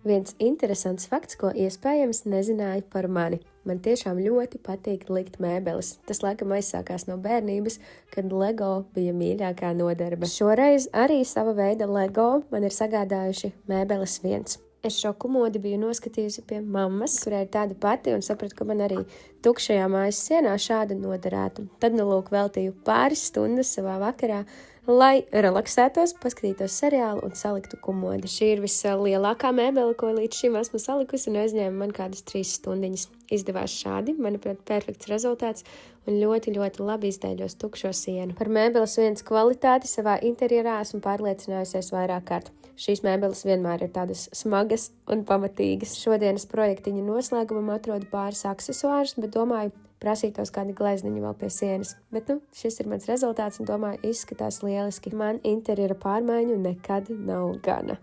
Viens interesants fakts, ko iespējams nezināju par mani. Man tiešām ļoti patīk likt mēbeles. Tas laikam aizsākās no bērnības, kad LEGO bija mīļākā nodarbe. Šoreiz arī sava veida LEGO man ir sagādājuši mēbeles viens. Es šo komodi biju noskatījusi pie mammas, kurai ir tāda pati, un sapratu, ka man arī tukšajā mājas sienā šāda noderētu. Tad nu lūk veltīju pāris stundas savā vakarā, lai relaksētos, paskatītos seriālu un saliktu komodi. Šī ir vislielākā mēbele, ko līdz šim esmu salikusi, un aizņēma man kādas 3 stundiņas. Izdevās šādi, manuprāt, perfekts rezultāts un ļoti, ļoti labi izdēļos tukšo sienu. Par mēbeles viens kvalitāti savā interjerā esmu pārliecinājusies vairāk kārt. Šīs mēbeles vienmēr ir tādas smagas un pamatīgas. Šodienas projektiņa noslēgumam atrodu pāris aksesuārus, bet domāju, prasītos kādi glezniņi vēl pie sienas. Bet šis ir mans rezultāts un domāju, izskatās lieliski. Man interjera pārmaiņu nekad nav gana.